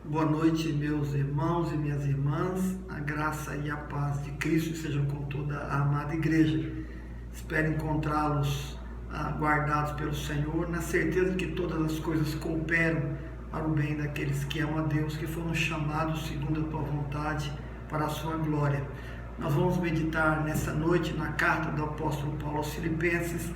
Boa noite, meus irmãos e minhas irmãs. A graça e a paz de Cristo sejam com toda a amada igreja. Espero encontrá-los guardados pelo Senhor, na certeza de que todas as coisas cooperam para o bem daqueles que amam a Deus, que foram chamados segundo a tua vontade para a sua glória. Nós vamos meditar nessa noite na carta do apóstolo Paulo aos Filipenses,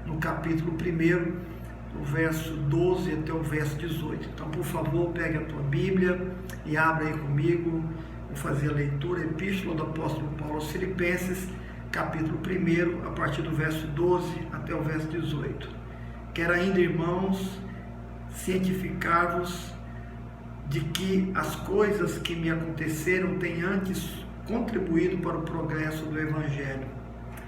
no capítulo 1, do verso 12 até o verso 18. Então, por favor, pegue a tua Bíblia e abra aí comigo. Vou fazer a leitura, Epístola do apóstolo Paulo aos Filipenses, capítulo 1, a partir do verso 12 até o verso 18. Quero ainda, irmãos, cientificar-vos de que as coisas que me aconteceram têm antes contribuído para o progresso do Evangelho,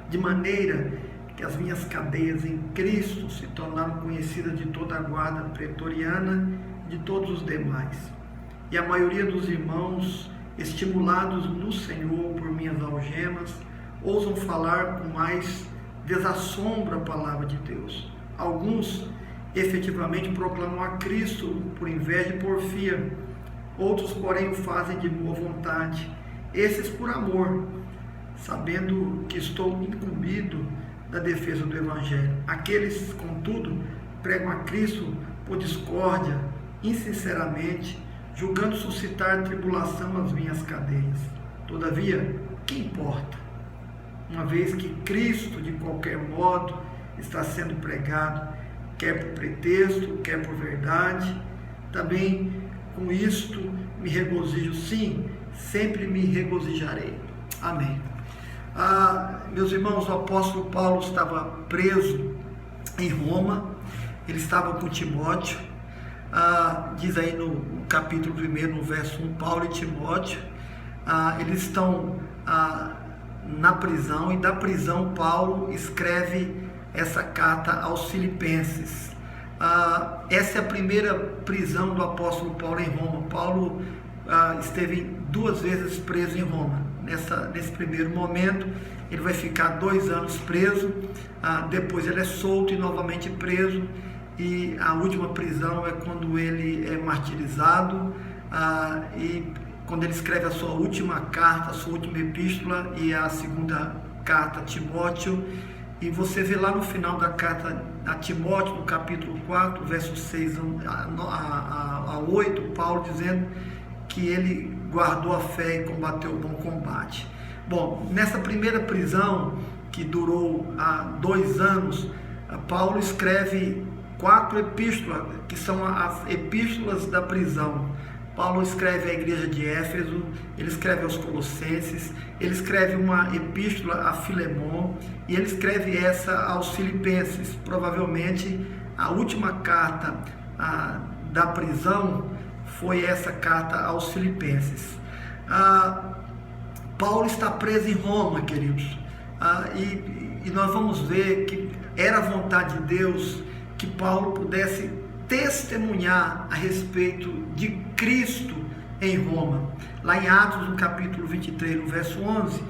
de maneira que as minhas cadeias em Cristo se tornaram conhecidas de toda a guarda pretoriana e de todos os demais. E a maioria dos irmãos, estimulados no Senhor por minhas algemas, ousam falar com mais desassombro a palavra de Deus. Alguns efetivamente proclamam a Cristo por inveja e porfia, outros, porém, o fazem de boa vontade, esses por amor, sabendo que estou incumbido da defesa do Evangelho. Aqueles, contudo, pregam a Cristo por discórdia, insinceramente, julgando suscitar tribulação nas minhas cadeias. Todavia, que importa? Uma vez que Cristo, de qualquer modo, está sendo pregado, quer por pretexto, quer por verdade, também com isto me regozijo, sim, sempre me regozijarei. Amém. Meus irmãos, o apóstolo Paulo estava preso em Roma, ele estava com Timóteo, diz aí no capítulo 1, no verso 1, Paulo e Timóteo, eles estão na prisão, e da prisão Paulo escreve essa carta aos Filipenses. Essa é a primeira prisão do apóstolo Paulo em Roma. Paulo esteve 2 vezes preso em Roma. Nesse primeiro momento, ele vai ficar 2 anos preso, depois ele é solto e novamente preso, e a última prisão é quando ele é martirizado, e quando ele escreve a sua última carta, a sua última epístola, e a segunda carta a Timóteo. E você vê lá no final da carta a Timóteo, no capítulo 4, versos 6 a 8, Paulo dizendo que ele guardou a fé e combateu o bom combate. Bom, nessa primeira prisão, que durou 2 anos, Paulo escreve 4 epístolas, que são as epístolas da prisão. Paulo escreve à igreja de Éfeso, ele escreve aos Colossenses, ele escreve uma epístola a Filemon, e ele escreve essa aos Filipenses. Provavelmente a última carta da prisão foi essa carta aos Filipenses. Paulo está preso em Roma, queridos, e nós vamos ver que era a vontade de Deus que Paulo pudesse testemunhar a respeito de Cristo em Roma. Lá em Atos, no capítulo 23, no verso 11,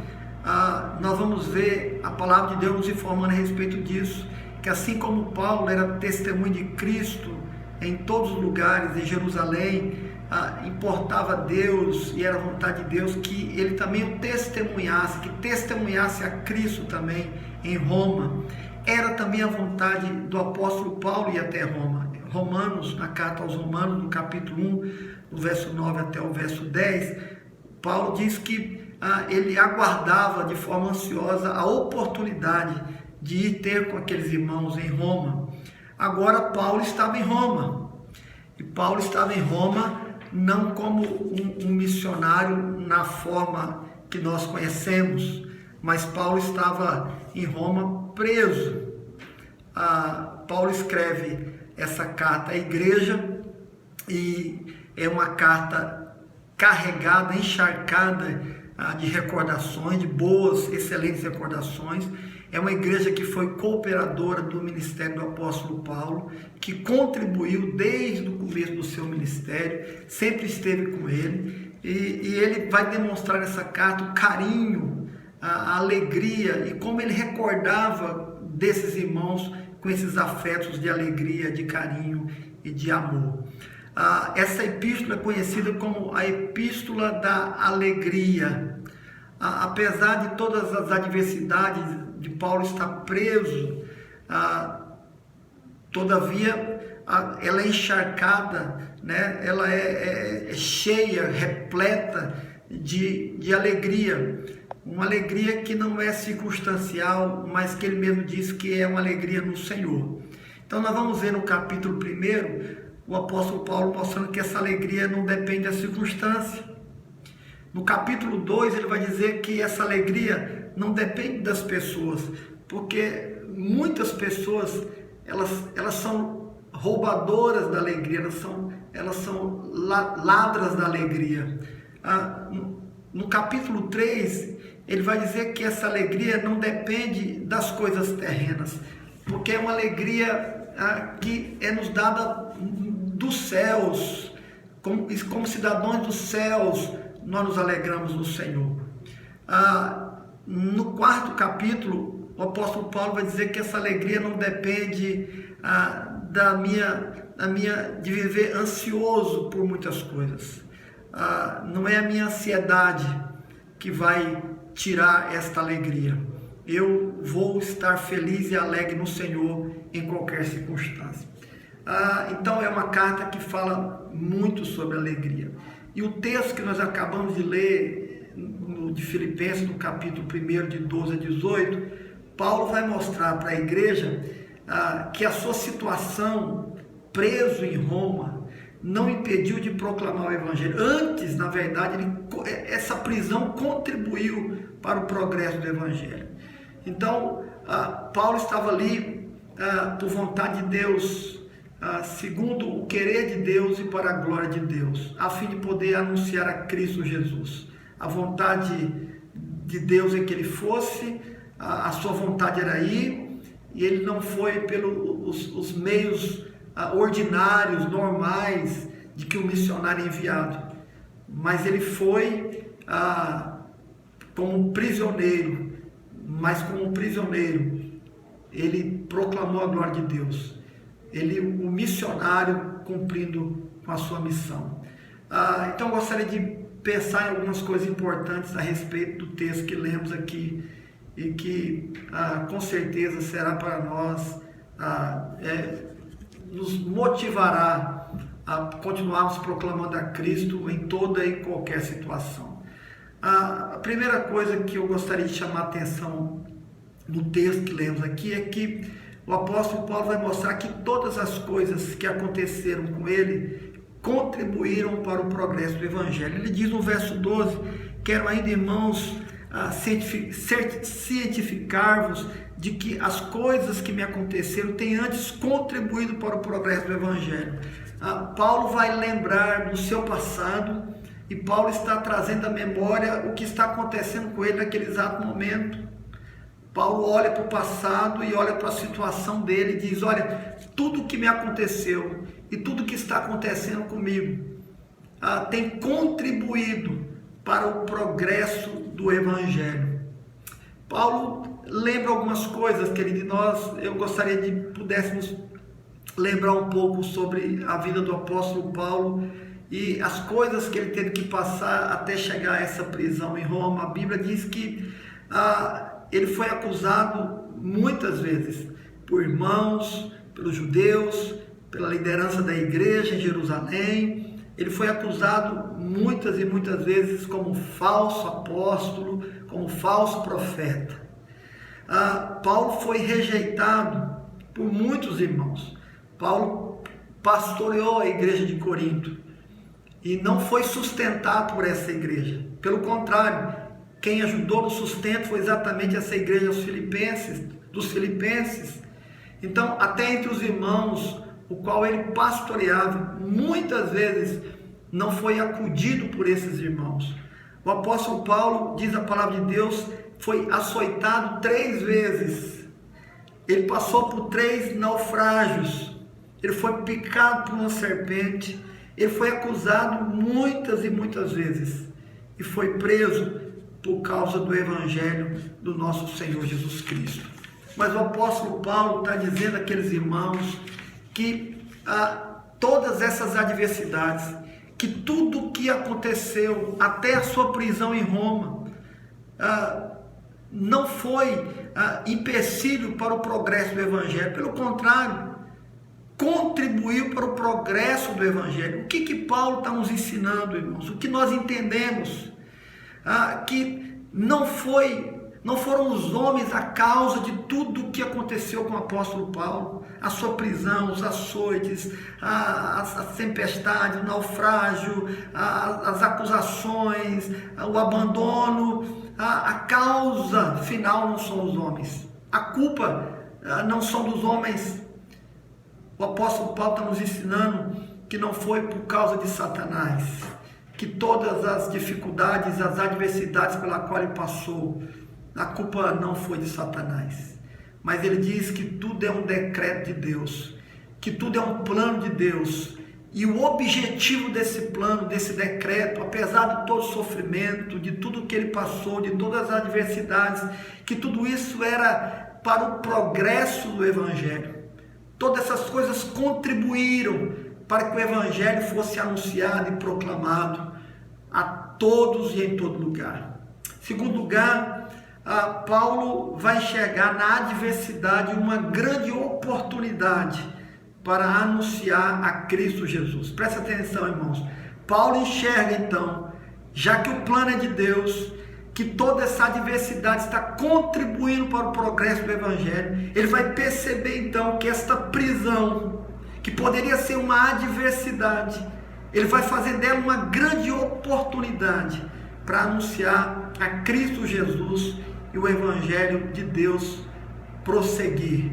nós vamos ver a palavra de Deus nos informando a respeito disso, que assim como Paulo era testemunho de Cristo em todos os lugares, em Jerusalém, importava a Deus e era a vontade de Deus que ele também o testemunhasse, que testemunhasse a Cristo também em Roma. Era também a vontade do apóstolo Paulo ir até Roma. Romanos, na carta aos Romanos, no capítulo 1, no verso 9 até o verso 10, Paulo diz que ele aguardava de forma ansiosa a oportunidade de ir ter com aqueles irmãos em Roma. Agora Paulo estava em Roma, e Paulo estava em Roma não como um missionário na forma que nós conhecemos, mas Paulo estava em Roma preso. Paulo escreve essa carta à igreja, e é uma carta carregada, encharcada de recordações, de boas, excelentes recordações. É uma igreja que foi cooperadora do ministério do apóstolo Paulo, que contribuiu desde o começo do seu ministério, sempre esteve com ele, e ele vai demonstrar nessa carta o carinho, a alegria, e como ele recordava desses irmãos com esses afetos de alegria, de carinho e de amor. Essa epístola é conhecida como a Epístola da Alegria. Apesar de todas as adversidades de Paulo estar preso, todavia ela é encharcada, né? Ela é cheia, repleta de alegria. Uma alegria que não é circunstancial, mas que ele mesmo diz que é uma alegria no Senhor. Então nós vamos ver no capítulo 1, o apóstolo Paulo mostrando que essa alegria não depende da circunstância. No capítulo 2 ele vai dizer que essa alegria não depende das pessoas, porque muitas pessoas elas são roubadoras da alegria, elas são ladras da alegria. No capítulo 3 ele vai dizer que essa alegria não depende das coisas terrenas, porque é uma alegria que é nos dada dos céus, como cidadãos dos céus, nós nos alegramos no Senhor. No 4º capítulo, o apóstolo Paulo vai dizer que essa alegria não depende de viver ansioso por muitas coisas. Não é a minha ansiedade que vai tirar esta alegria. Eu vou estar feliz e alegre no Senhor em qualquer circunstância. Então é uma carta que fala muito sobre alegria. E o texto que nós acabamos de ler, de Filipenses, no capítulo 1, de 12 a 18, Paulo vai mostrar para a igreja que a sua situação, preso em Roma, não impediu de proclamar o Evangelho. Antes, na verdade, essa prisão contribuiu para o progresso do Evangelho. Então, Paulo estava ali por vontade de Deus, segundo o querer de Deus e para a glória de Deus, a fim de poder anunciar a Cristo Jesus. A vontade de Deus é que ele fosse, a sua vontade era ir, e ele não foi pelos meios ordinários, normais, de que o missionário é enviado, mas ele foi como prisioneiro, mas como prisioneiro ele proclamou a glória de Deus. O missionário cumprindo com a sua missão. Então eu gostaria de pensar em algumas coisas importantes a respeito do texto que lemos aqui e que com certeza será para nós, nos motivará a continuarmos proclamando a Cristo em toda e qualquer situação. A primeira coisa que eu gostaria de chamar a atenção no texto que lemos aqui é que o apóstolo Paulo vai mostrar que todas as coisas que aconteceram com ele contribuíram para o progresso do Evangelho. Ele diz no verso 12: quero ainda, irmãos, cientificar-vos de que as coisas que me aconteceram têm antes contribuído para o progresso do Evangelho. Paulo vai lembrar do seu passado e Paulo está trazendo à memória o que está acontecendo com ele naquele exato momento. Paulo olha para o passado e olha para a situação dele e diz: olha, tudo que me aconteceu e tudo que está acontecendo comigo tem contribuído para o progresso do Evangelho. Paulo lembra algumas coisas, querido, eu gostaria de pudéssemos lembrar um pouco sobre a vida do apóstolo Paulo e as coisas que ele teve que passar até chegar a essa prisão em Roma. A Bíblia diz que ele foi acusado muitas vezes por irmãos, pelos judeus, pela liderança da igreja em Jerusalém. Ele foi acusado muitas e muitas vezes como falso apóstolo, como falso profeta. Paulo foi rejeitado por muitos irmãos. Paulo pastoreou a igreja de Corinto e não foi sustentado por essa igreja. Pelo contrário, quem ajudou no sustento foi exatamente essa igreja dos Filipenses. Então, até entre os irmãos, o qual ele pastoreava, muitas vezes não foi acudido por esses irmãos. O apóstolo Paulo, diz a palavra de Deus, foi açoitado 3 vezes. Ele passou por 3 naufrágios. Ele foi picado por uma serpente. Ele foi acusado muitas e muitas vezes. E foi preso por causa do Evangelho do nosso Senhor Jesus Cristo. Mas o apóstolo Paulo está dizendo àqueles irmãos que todas essas adversidades, que tudo o que aconteceu, até a sua prisão em Roma, não foi empecilho para o progresso do Evangelho, pelo contrário, contribuiu para o progresso do Evangelho. O que Paulo está nos ensinando, irmãos? O que nós entendemos? Que não foram os homens a causa de tudo o que aconteceu com o apóstolo Paulo, a sua prisão, os açoites, as tempestades, o naufrágio, as acusações, o abandono. A causa final não são os homens, a culpa não são dos homens. O apóstolo Paulo está nos ensinando que não foi por causa de Satanás, que todas as dificuldades, as adversidades pela qual ele passou, a culpa não foi de Satanás, mas ele diz que tudo é um decreto de Deus, que tudo é um plano de Deus, e o objetivo desse plano, desse decreto, apesar de todo o sofrimento, de tudo que ele passou, de todas as adversidades, que tudo isso era para o progresso do Evangelho. Todas essas coisas contribuíram para que o Evangelho fosse anunciado e proclamado a todos e em todo lugar. Em segundo lugar, Paulo vai enxergar na adversidade uma grande oportunidade para anunciar a Cristo Jesus. Presta atenção, irmãos. Paulo enxerga então, já que o plano é de Deus, que toda essa adversidade está contribuindo para o progresso do Evangelho, ele vai perceber então que esta prisão, que poderia ser uma adversidade, ele vai fazer dela uma grande oportunidade para anunciar a Cristo Jesus e o Evangelho de Deus prosseguir.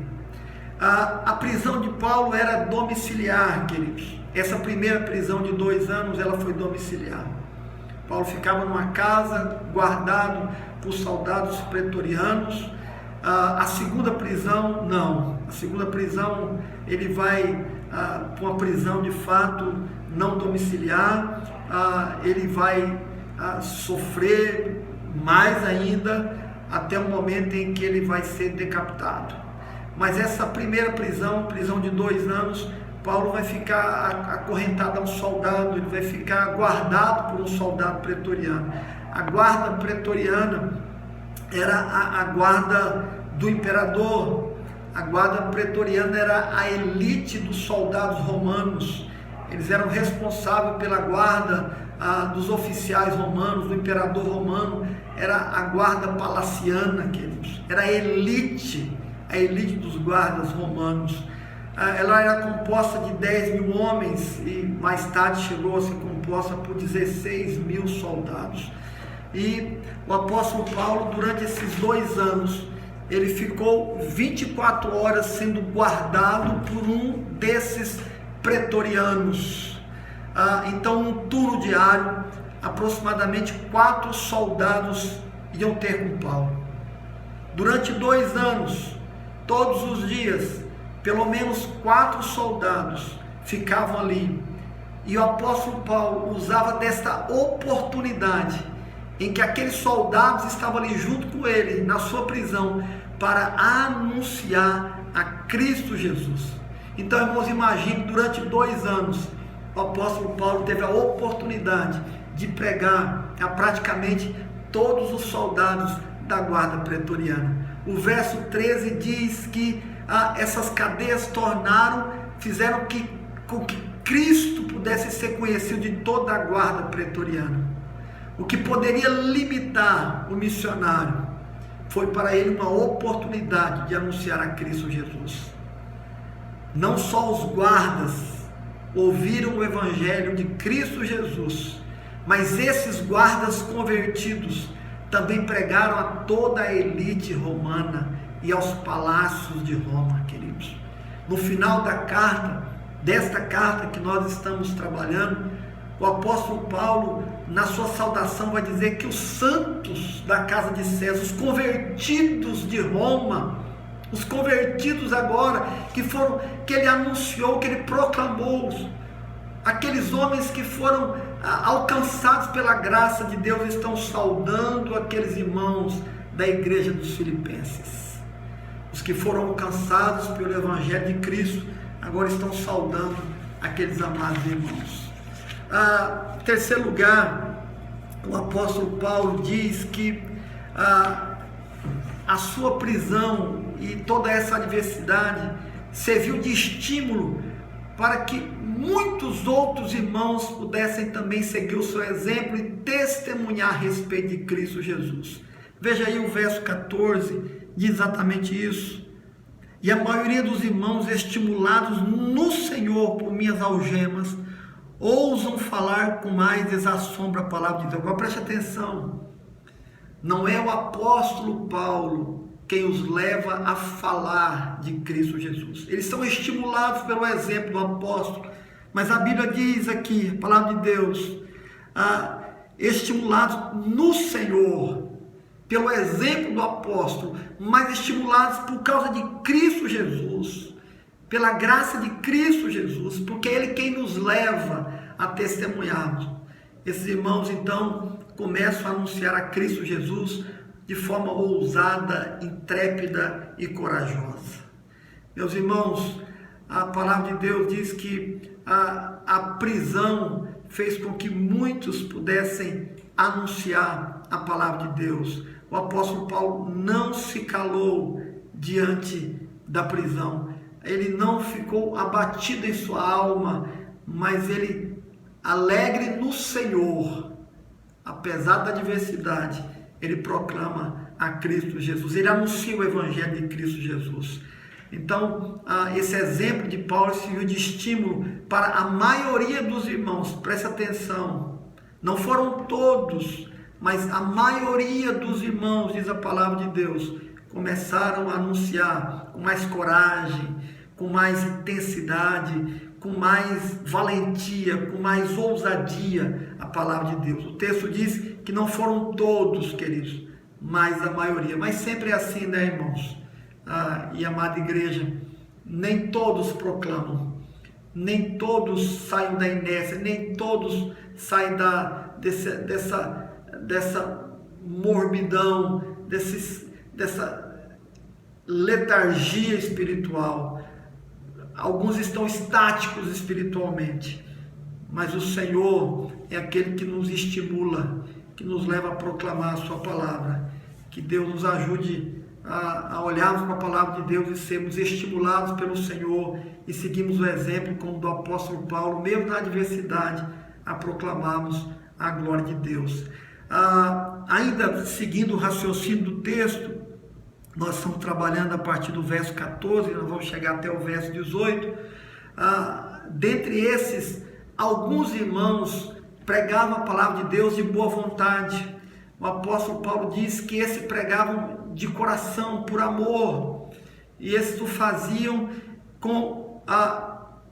A prisão de Paulo era domiciliar, queridos. Essa primeira prisão de 2 anos, ela foi domiciliar. Paulo ficava numa casa, guardado por soldados pretorianos. A segunda prisão, não. A segunda prisão, ele vai para uma prisão de fato não domiciliar. Ele vai sofrer mais ainda, até o momento em que ele vai ser decapitado. Mas essa primeira prisão de 2 anos, Paulo vai ficar acorrentado a um soldado, ele vai ficar guardado por um soldado pretoriano. A guarda pretoriana era a guarda do imperador. A guarda pretoriana era a elite dos soldados romanos. Eles eram responsáveis pela guarda dos oficiais romanos, do imperador romano. Era a guarda palaciana, queridos. Era a elite dos guardas romanos. Ela era composta de 10.000 homens e mais tarde chegou a ser composta por 16.000 soldados. E o apóstolo Paulo, durante esses 2 anos, ele ficou 24 horas sendo guardado por um desses pretorianos. Então, num turno diário, aproximadamente 4 soldados iam ter com Paulo. Durante 2 anos, todos os dias, pelo menos 4 soldados ficavam ali. E o apóstolo Paulo usava desta oportunidade em que aqueles soldados estavam ali junto com ele, na sua prisão, para anunciar a Cristo Jesus. Então, irmãos, imagine, durante 2 anos, o apóstolo Paulo teve a oportunidade de pregar a praticamente todos os soldados da guarda pretoriana. O verso 13 diz que essas cadeias fizeram com que Cristo pudesse ser conhecido de toda a guarda pretoriana. O que poderia limitar o missionário foi para ele uma oportunidade de anunciar a Cristo Jesus. Não só os guardas ouviram o Evangelho de Cristo Jesus, mas esses guardas convertidos também pregaram a toda a elite romana e aos palácios de Roma, queridos. No final desta carta que nós estamos trabalhando, o apóstolo Paulo, na sua saudação, vai dizer que os santos da casa de César, os convertidos de Roma, os convertidos agora, que ele anunciou, que ele proclamou, aqueles homens que foram alcançados pela graça de Deus, estão saudando aqueles irmãos da igreja dos Filipenses. Os que foram alcançados pelo Evangelho de Cristo, agora estão saudando a aqueles amados irmãos. Em terceiro lugar, o apóstolo Paulo diz que a sua prisão e toda essa adversidade serviu de estímulo para que muitos outros irmãos pudessem também seguir o seu exemplo e testemunhar a respeito de Cristo Jesus. Veja aí o verso 14, diz exatamente isso. E a maioria dos irmãos, estimulados no Senhor por minhas algemas, ousam falar com mais desassombro a palavra de Deus. Agora preste atenção, não é o apóstolo Paulo quem os leva a falar de Cristo Jesus. Eles são estimulados pelo exemplo do apóstolo, mas a Bíblia diz aqui, a palavra de Deus, estimulados no Senhor, pelo exemplo do apóstolo, mas estimulados por causa de Cristo Jesus, pela graça de Cristo Jesus, porque é Ele quem nos leva a testemunharmos. Esses irmãos então começam a anunciar a Cristo Jesus de forma ousada, intrépida e corajosa. Meus irmãos, a palavra de Deus diz que a prisão fez com que muitos pudessem anunciar a palavra de Deus. O apóstolo Paulo não se calou diante da prisão. Ele não ficou abatido em sua alma, mas ele, alegre no Senhor, apesar da adversidade, ele proclama a Cristo Jesus. Ele anuncia o evangelho de Cristo Jesus. Então, esse exemplo de Paulo serviu de estímulo para a maioria dos irmãos. Preste atenção, não foram todos, mas a maioria dos irmãos, diz a palavra de Deus, começaram a anunciar com mais coragem, com mais intensidade, com mais valentia, com mais ousadia a palavra de Deus. O texto diz que não foram todos, queridos, mas a maioria. Mas sempre é assim, né, irmãos? E amada igreja, nem todos proclamam, nem todos saem da inércia, nem todos saem dessa morbidão, dessa letargia espiritual. Alguns estão estáticos espiritualmente, mas o Senhor é aquele que nos estimula, que nos leva a proclamar a sua palavra. Que Deus nos ajude a olharmos para a palavra de Deus e sermos estimulados pelo Senhor e seguirmos o exemplo como do apóstolo Paulo, mesmo na adversidade, a proclamarmos a glória de Deus. Ainda seguindo o raciocínio do texto, nós estamos trabalhando a partir do verso 14, nós vamos chegar até o verso 18. Dentre esses, alguns irmãos pregavam a palavra de Deus de boa vontade. O apóstolo Paulo diz que esses pregavam de coração, por amor, e esses o faziam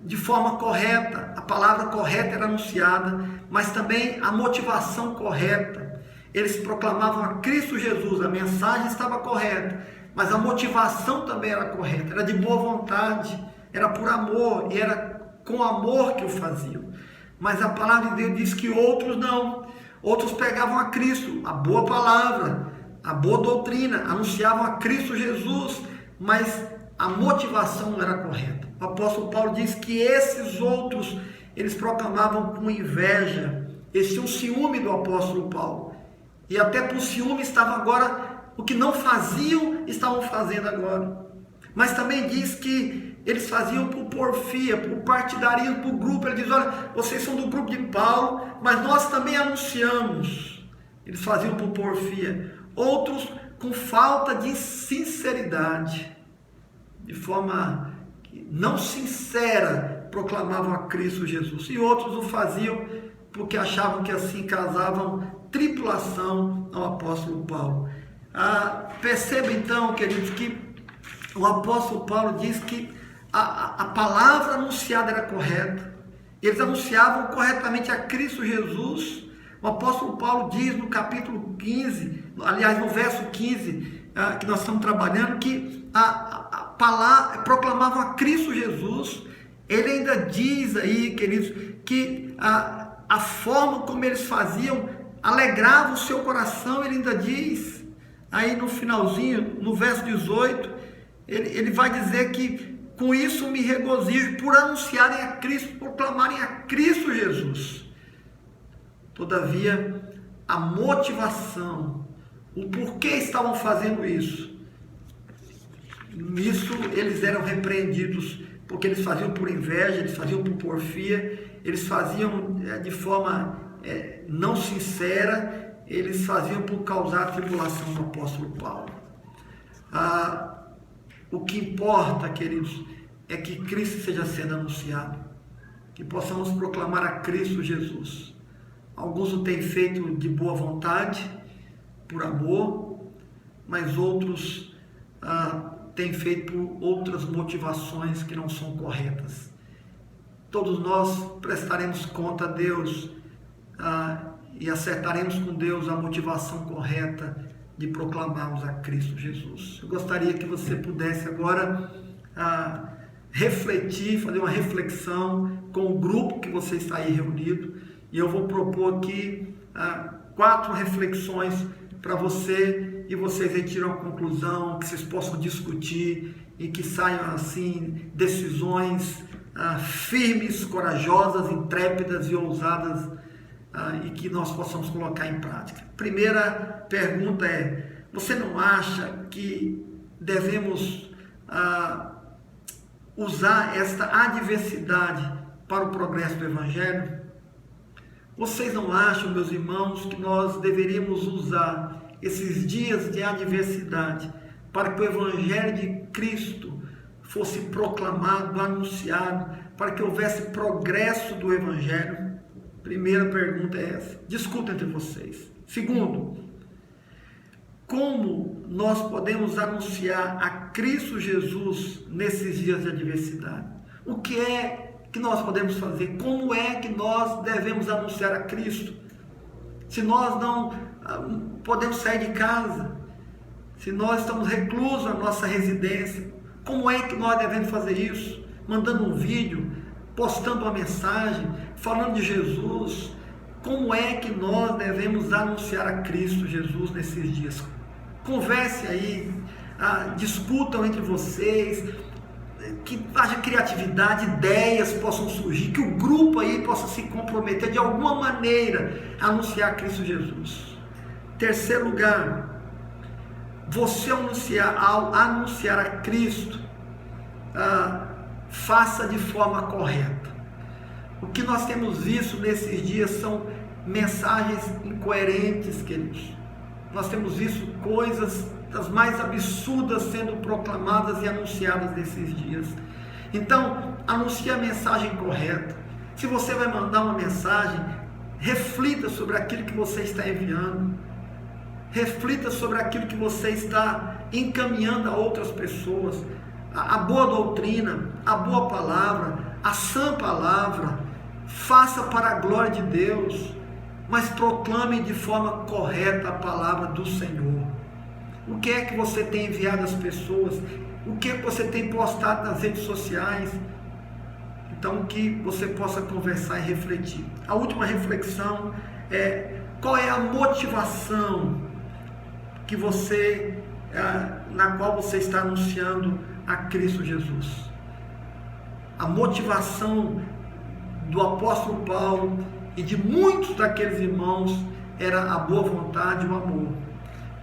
de forma correta. A palavra correta era anunciada, mas também a motivação correta. Eles proclamavam a Cristo Jesus, a mensagem estava correta, mas a motivação também era correta, era de boa vontade, era por amor, e era com amor que o faziam. Mas a palavra de Deus diz que outros não. Outros pregavam a Cristo, a boa palavra, a boa doutrina, anunciavam a Cristo Jesus, mas a motivação não era correta. O apóstolo Paulo diz que esses outros, eles proclamavam com inveja, eles tinham ciúme do apóstolo Paulo, e até por ciúme estavam agora, o que não faziam, estavam fazendo agora. Mas também diz que eles faziam por porfia, por partidarismo, por grupo. Ele diz: olha, vocês são do grupo de Paulo, mas nós também anunciamos. Eles faziam por porfia. Outros com falta de sinceridade, de forma não sincera, proclamavam a Cristo Jesus. E outros o faziam porque achavam que assim causavam tripulação ao apóstolo Paulo. Perceba então, queridos, que o apóstolo Paulo diz que a palavra anunciada era correta. Eles anunciavam corretamente a Cristo Jesus. O apóstolo Paulo diz no capítulo 15, aliás no verso 15, que nós estamos trabalhando, que a palavra proclamavam a Cristo Jesus. Ele ainda diz aí, queridos, que a forma como eles faziam alegrava o seu coração. Ele ainda diz aí no finalzinho, no verso 18, ele vai dizer que com isso me regozijo por anunciarem a Cristo, proclamarem a Cristo Jesus. Todavia, a motivação, o porquê estavam fazendo isso, nisso eles eram repreendidos, porque eles faziam por inveja, eles faziam por porfia, eles faziam de forma não sincera, eles faziam por causar a tribulação do apóstolo Paulo. O que importa, queridos, é que Cristo seja sendo anunciado, que possamos proclamar a Cristo Jesus. Alguns o têm feito de boa vontade, por amor, mas outros têm feito por outras motivações que não são corretas. Todos nós prestaremos conta a Deus e acertaremos com Deus a motivação correta de proclamarmos a Cristo Jesus. Eu gostaria que você pudesse agora refletir, fazer uma reflexão com o grupo que você está aí reunido, e eu vou propor aqui 4 reflexões para você, e vocês retiram a conclusão, que vocês possam discutir e que saiam assim decisões firmes, corajosas, intrépidas e ousadas, e que nós possamos colocar em prática. Primeira pergunta é: você não acha que devemos usar esta adversidade para o progresso do Evangelho? Vocês não acham, meus irmãos, que nós deveríamos usar esses dias de adversidade para que o Evangelho de Cristo fosse proclamado, anunciado, para que houvesse progresso do Evangelho? Primeira pergunta é essa. Discuta entre vocês. Segundo, como nós podemos anunciar a Cristo Jesus nesses dias de adversidade? O que é que nós podemos fazer? Como é que nós devemos anunciar a Cristo? Se nós não podemos sair de casa, se nós estamos reclusos na nossa residência, como é que nós devemos fazer isso? Mandando um vídeo, postando uma mensagem, falando de Jesus. Como é que nós devemos anunciar a Cristo Jesus nesses dias? Converse aí, discutam entre vocês, que haja criatividade, ideias possam surgir, que o grupo aí possa se comprometer de alguma maneira a anunciar Cristo Jesus. Terceiro lugar, você ao anunciar a Cristo, faça de forma correta. O que nós temos visto nesses dias são mensagens incoerentes, queridos. Nós temos visto coisas das mais absurdas sendo proclamadas e anunciadas nesses dias. Então, anuncie a mensagem correta. Se você vai mandar uma mensagem, reflita sobre aquilo que você está enviando. Reflita sobre aquilo que você está encaminhando a outras pessoas. A boa doutrina, a boa palavra, a sã palavra. Faça para a glória de Deus, mas proclame de forma correta a palavra do Senhor. O que é que você tem enviado às pessoas? O que é que você tem postado nas redes sociais? Então, que você possa conversar e refletir. A última reflexão é: qual é a motivação que na qual você está anunciando a Cristo Jesus? A motivação do apóstolo Paulo e de muitos daqueles irmãos era a boa vontade e o amor.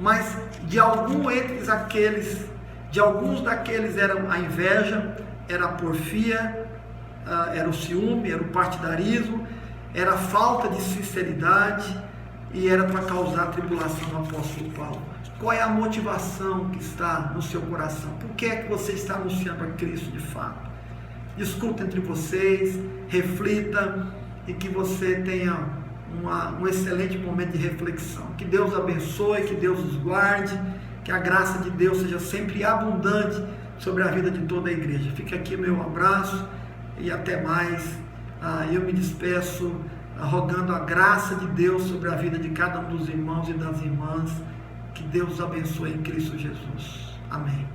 Mas de alguns daqueles eram a inveja, era a porfia, era o ciúme, era o partidarismo, era a falta de sinceridade e era para causar tribulação no apóstolo Paulo. Qual é a motivação que está no seu coração? Por que é que você está anunciando a Cristo de fato? Discuta entre vocês, reflita e que você tenha um excelente momento de reflexão. Que Deus abençoe, que Deus os guarde, que a graça de Deus seja sempre abundante sobre a vida de toda a igreja. Fica aqui meu abraço e até mais. Eu me despeço rogando a graça de Deus sobre a vida de cada um dos irmãos e das irmãs. Que Deus os abençoe em Cristo Jesus. Amém.